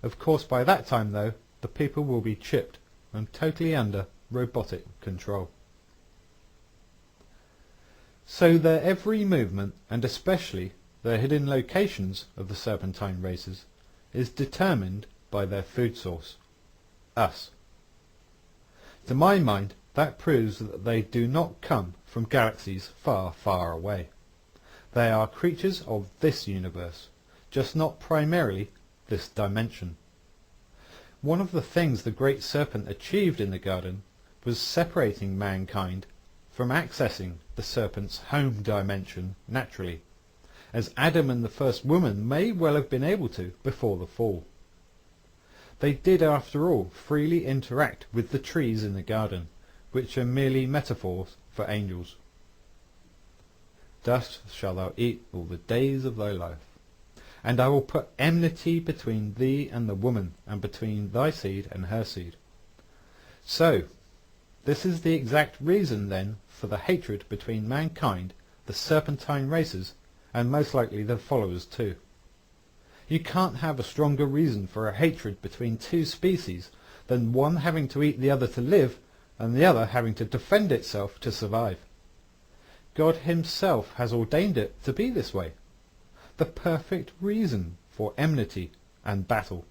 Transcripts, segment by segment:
Of course by that time though, the people will be chipped and totally under robotic control. So their every movement, and especially their hidden locations of the serpentine races, is determined by their food source, us. To my mind, that proves that they do not come from galaxies far, far away. They are creatures of this universe, just not primarily this dimension. One of the things the great serpent achieved in the garden was separating mankind from accessing the serpent's home dimension naturally, as Adam and the first woman may well have been able to before the fall. They did, after all, freely interact with the trees in the garden, which are merely metaphors for angels. Dust shalt thou eat all the days of thy life, and I will put enmity between thee and the woman, and between thy seed and her seed. So, this is the exact reason then for the hatred between mankind, the serpentine races, and most likely their followers too. You can't have a stronger reason for a hatred between two species than one having to eat the other to live, and the other having to defend itself to survive. God himself has ordained it to be this way. The perfect reason for enmity and battle.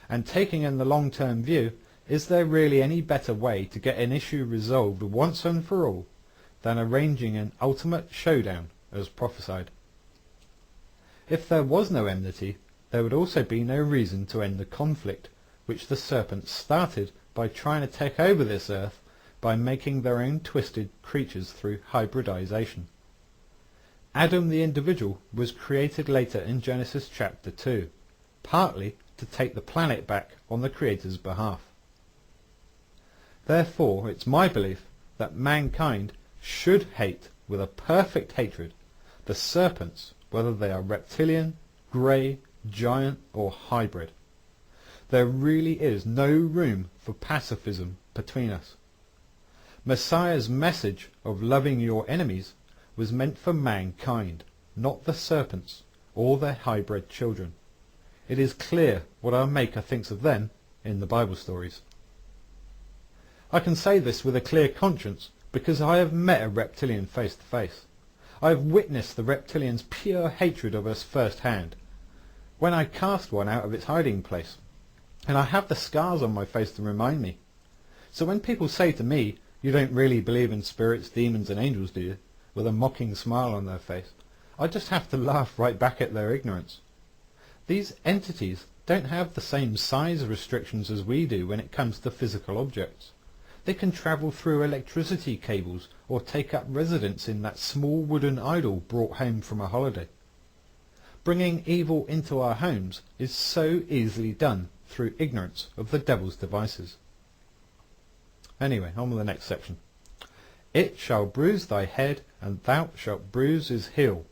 And taking in the long-term view, is there really any better way to get an issue resolved once and for all than arranging an ultimate showdown as prophesied? If there was no enmity, there would also be no reason to end the conflict which the serpents started by trying to take over this earth by making their own twisted creatures through hybridization. Adam the individual was created later in Genesis chapter 2, partly to take the planet back on the Creator's behalf. Therefore, it's my belief that mankind should hate with a perfect hatred the serpents, whether they are reptilian, grey, giant or hybrid. There really is no room for pacifism between us. Messiah's message of loving your enemies was meant for mankind, not the serpents or their hybrid children. It is clear what our Maker thinks of them in the Bible stories. I can say this with a clear conscience because I have met a reptilian face to face. I have witnessed the reptilian's pure hatred of us firsthand, when I cast one out of its hiding place, and I have the scars on my face to remind me. So when people say to me, "You don't really believe in spirits, demons and angels, do you?" with a mocking smile on their face, I just have to laugh right back at their ignorance. These entities don't have the same size restrictions as we do when it comes to physical objects. They can travel through electricity cables or take up residence in that small wooden idol brought home from a holiday. Bringing evil into our homes is so easily done through ignorance of the devil's devices. Anyway, on with the next section. It shall bruise thy head, and thou shalt bruise his heel.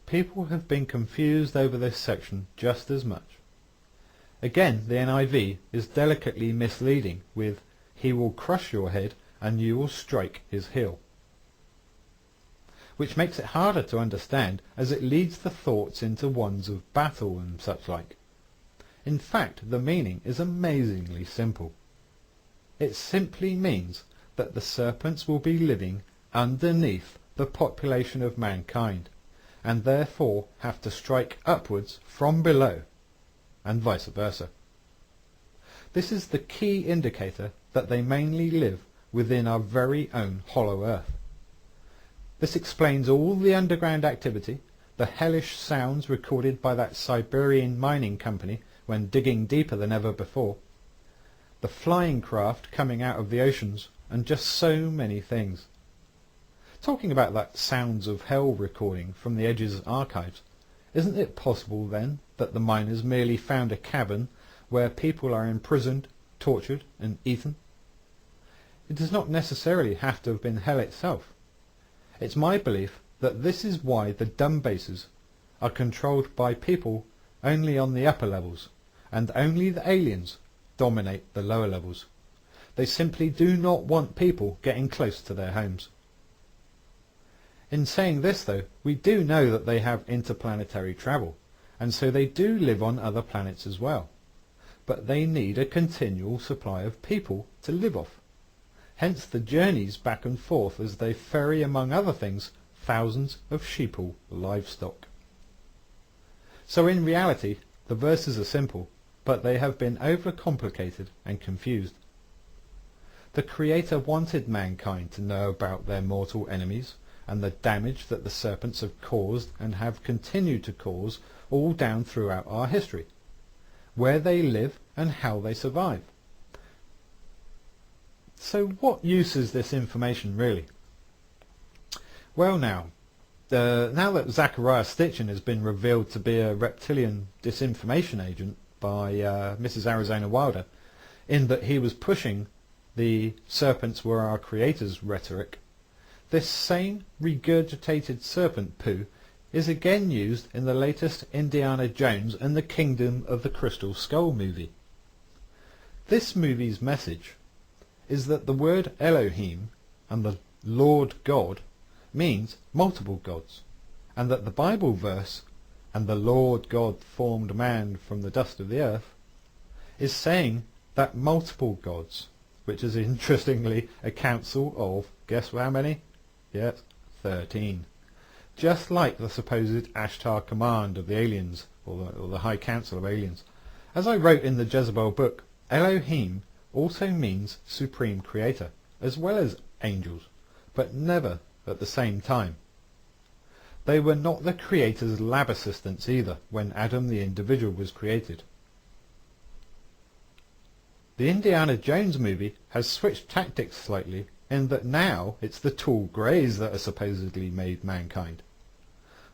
People have been confused over this section just as much. Again, the NIV is delicately misleading with, "He will crush your head, and you will strike his heel," which makes it harder to understand as it leads the thoughts into ones of battle and such like. In fact, the meaning is amazingly simple. It simply means that the serpents will be living underneath the population of mankind, and therefore have to strike upwards from below, and vice versa. This is the key indicator that they mainly live within our very own hollow earth. This explains all the underground activity, the hellish sounds recorded by that Siberian mining company when digging deeper than ever before, the flying craft coming out of the oceans, and just so many things. Talking about that Sounds of Hell recording from the Edge's archives, isn't it possible then that the miners merely found a cavern where people are imprisoned, tortured and eaten? It does not necessarily have to have been hell itself. It's my belief that this is why the dumb bases are controlled by people only on the upper levels, and only the aliens dominate the lower levels. They simply do not want people getting close to their homes. In saying this though, we do know that they have interplanetary travel, and so they do live on other planets as well. But they need a continual supply of people to live off. Hence the journeys back and forth as they ferry, among other things, thousands of sheeple livestock. So in reality, the verses are simple, but they have been overcomplicated and confused. The Creator wanted mankind to know about their mortal enemies and the damage that the serpents have caused and have continued to cause all down throughout our history, where they live and how they survive. So what use is this information really? Well now that Zachariah Stitchin has been revealed to be a reptilian disinformation agent by Mrs. Arizona Wilder, in that he was pushing the serpents were our creators rhetoric, this same regurgitated serpent poo is again used in the latest Indiana Jones and the Kingdom of the Crystal Skull movie. This movie's message is that the word Elohim and the Lord God means multiple gods, and that the Bible verse, and the Lord God formed man from the dust of the earth, is saying that multiple gods, which is interestingly a council of, guess how many? Yes, 13. Just like the supposed Ashtar command of the aliens, or the High Council of Aliens. As I wrote in the Jezebel book, Elohim also means Supreme Creator, as well as angels, but never at the same time. They were not the Creator's lab assistants either, when Adam the individual was created. The Indiana Jones movie has switched tactics slightly, in that now it's the tall greys that are supposedly made mankind.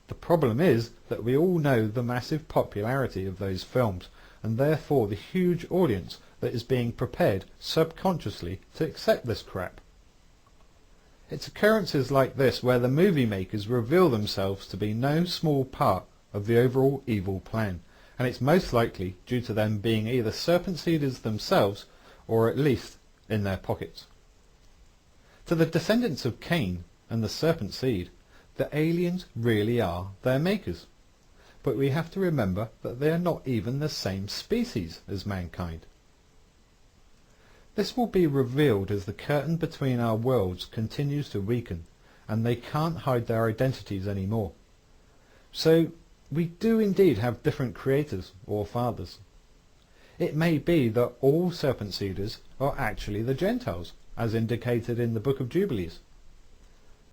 The problem is that we all know the massive popularity of those films, and therefore the huge audience that is being prepared subconsciously to accept this crap. It's occurrences like this where the movie makers reveal themselves to be no small part of the overall evil plan, and it's most likely due to them being either serpent seeders themselves, or at least in their pockets. To the descendants of Cain and the serpent seed, the aliens really are their makers. But we have to remember that they are not even the same species as mankind. This will be revealed as the curtain between our worlds continues to weaken, and they can't hide their identities anymore. So we do indeed have different creators or fathers. It may be that all serpent seeders are actually the Gentiles, as indicated in the Book of Jubilees.